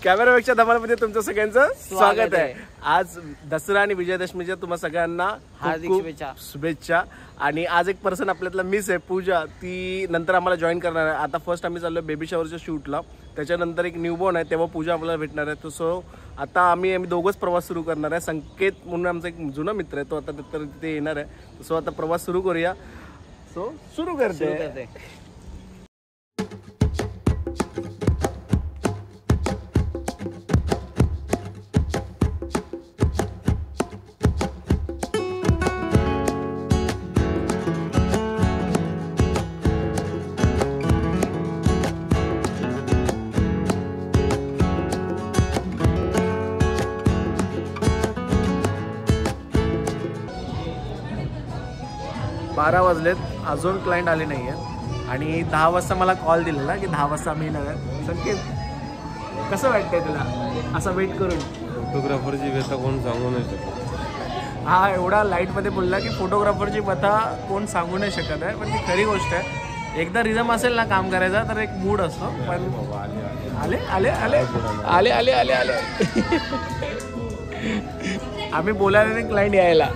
कॅमेरापेक्षा धमालमध्ये तुमचं सगळ्यांचं स्वागत आहे। आज दसरा आणि विजयादशमीच्या तुम्हा सगळ्यांना हार्दिक शुभेच्छा। आणि आज एक पर्सन आपल्यातला मिस आहे, पूजा, ती नंतर आम्हाला जॉईन करणार आहे। आता फर्स्ट आम्ही चाललो बेबी शॉवरच्या शूटला, त्याच्यानंतर एक न्यूबॉर्न आहे, तेव्हा पूजा आपल्याला भेटणार आहे। सो आता आम्ही दोघंच प्रवास सुरू करणार आहे। संकेत म्हणून आमचा एक जुना मित्र आहे, तो आता तिथे येणार आहे। सो आता प्रवास सुरू करूया। सो सुरू करते। बारा वाजलेत, अजून क्लायंट आले नाही आहे आणि 10 वाजता मला कॉल दिलेला की 10 वाजता आम्ही येणार आहे। संकेत, कसं वाटतंय तुला असं वेट करून? फोटोग्राफरची व्यथा कोण सांगू नाही शकत। हा एवढा लाईटमध्ये बोलला की फोटोग्राफरची व्यथा कोण सांगू नाही शकत आहे, पण ती खरी गोष्ट आहे। एकदा रिझम असेल ना काम करायचा तर एक मूड असतो। पण आले आले आले आले आले आले आले आम्ही बोलायला नाही, क्लायंट यायला।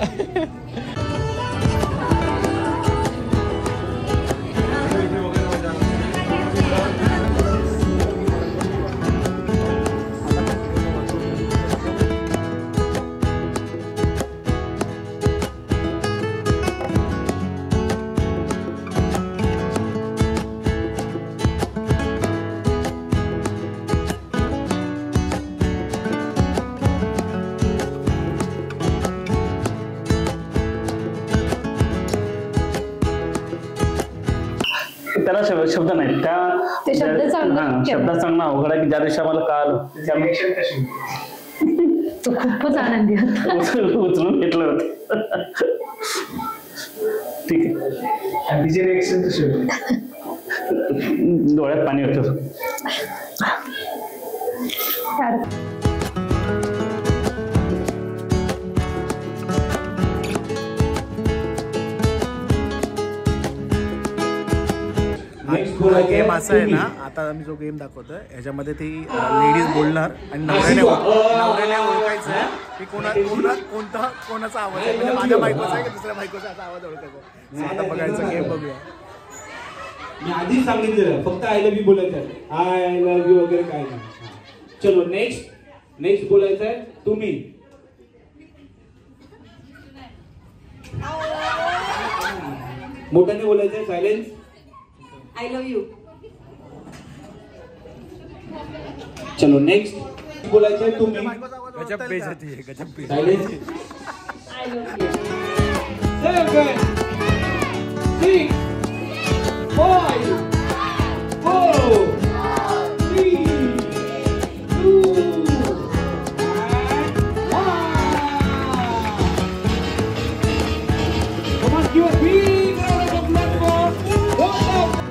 त्याला शब्द नाही, ते शब्द चांगला अवघड आहे की ज्या दिवशी आम्हाला कळालं तो खूपच आनंदी होता, उचलून घेतलं होतं। ठीक आहे, डोळ्यात पाणी होतं। गेम असा आहे ना, आता आम्ही जो गेम दाखवतोय ह्याच्यामध्ये ती लेडीज बोलणार आणि नवऱ्याने ओळखायचं आहे की कोणाचा आवाज आहे, म्हणजे माझ्या बायकोचा आहे की दुसऱ्या बायकोचा असा आवाज ओळखायचा। आता बघायचं, गेम बघूया। मी आधीच सांगितलेलं फक्त आय लव्ह यू बोलायचं, आय लव्ह यू वगैरे काय नाही। चलो नेक्स्ट बोलायचं आहे तुम्ही। मोठ्याने बोलायचंय, सायलेन्स। I love you. चलो नेक्स्ट बोलायचंय तुम्ही। गजब बेइज्जती है, गजब बेइज्जती। Silence. I love you. 7 6 5 4 3 2 Come on, give a big round of applause for both of them.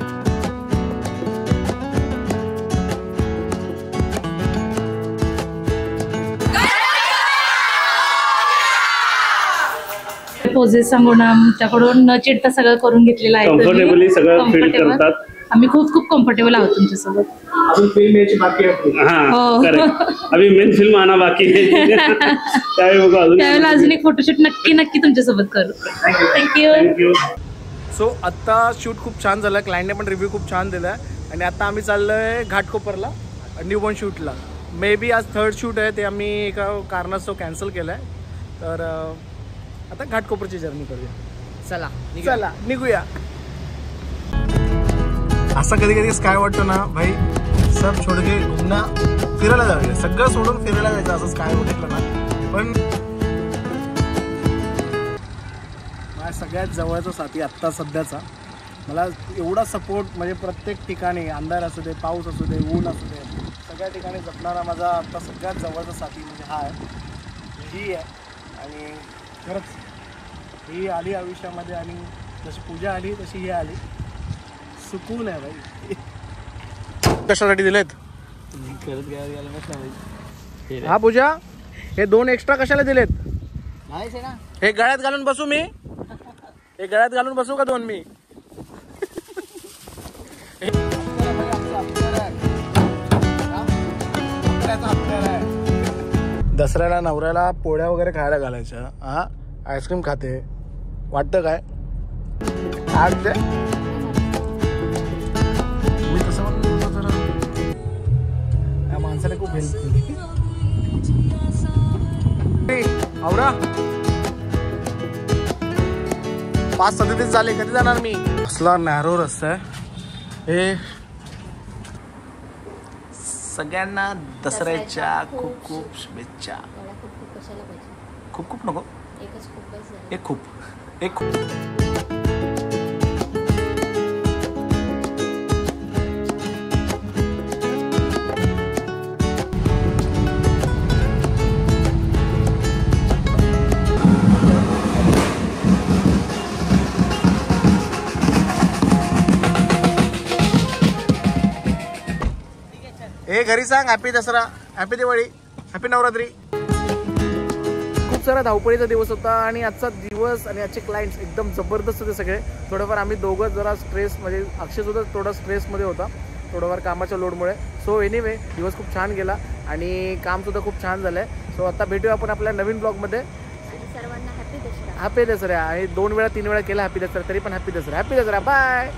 Poses सांगून आमच्याकडून न चिडता सगळं करून घेतलेलं आहे। कम्फर्टेबली सगळं फील करतात। आम्ही खूप कम्फर्टेबल आहोत तुमच्यासोबत। अजून फिल्म यायची बाकी आहे। हाँ करेक्ट, अभी मेन फिल्म आना बाकी है। त्यावेळेला अजून एक फोटोशूट नक्की तुमच्यासोबत करू। थँक्यू। सो आत्ता शूट खूप छान झालं, क्लायंटने पण रिव्ह्यू खूप छान दिला आहे आणि आता आम्ही चाललोय घाटकोपरला न्यूबॉर्न शूटला। मे बी आज 3rd शूट आहे, ते आम्ही एका कारणास्तव कॅन्सल केलं आहे। तर आता घाटकोपरची जर्नी करूया। चला निघूया। असा कधी कधी काय वाटतो ना भाई, सब छोड़ के घुमना, फिरायला जायचं, सगळं सोडून फिरायला जायचं, असंच काय बघितलं ना। पण माझ्या सगळ्यात जवळचा साथी आत्ता सध्याचा, मला एवढा सपोर्ट, म्हणजे प्रत्येक ठिकाणी अंधार असू दे, पाऊस असू दे, ऊन असू दे, सगळ्या ठिकाणी जपणारा माझा आत्ता सगळ्यात जवळचा साथी म्हणजे हा आहे, ही आहे। आणि खरंच ही आली आयुष्यामध्ये, आणि जशी पूजा आली तशी ही आली, सुकून आहे भाई। कशासाठी दिलेत? हा पूजा, हे 2 एक्स्ट्रा कशाला दिलेत? हे गळ्यात घालून बसू मी? हे गळ्यात घालून बसू का 2 मी? दसऱ्याला नवऱ्याला पोळ्या वगैरे खायला घालायच्या. हा आईस्क्रीम खाते वाटतं काय आज ते मी तसं म्हणतो जरा या माणसाने खूप हेल्प केली. आवरा 5:37 झाले. कधी जाणार मी? असला नॅरो रस्ता आहे. हे सगळ्यांना दसऱ्याच्या खूप खूप शुभेच्छा. खूप खूप नको एक खूप एक खूप. हे घरी सांग happy Dussehra, happy Diwali, happy Navratri. खूप सारा धावपळीचा दिवस होता आणि आजचा दिवस आणि आजचे क्लायंट्स एकदम जबरदस्त होते सगळे. थोडंफार आम्ही दोघं जरा स्ट्रेस म्हणजे अक्षय सुद्धा थोडा स्ट्रेसमध्ये होता थोडंफार कामाच्या लोडमुळे. सो एनिवे दिवस खूप छान गेला आणि कामसुद्धा खूप छान झालं आहे. सो आता भेटूया आपण आपल्या नवीन ब्लॉगमध्ये. सर्वांना हॅपी दसरा. हॅपी दसरा. आणि 2 वेळा 3 वेळा केला हॅपी दसरा तरी पण happy Dussehra, happy Dussehra. Bye.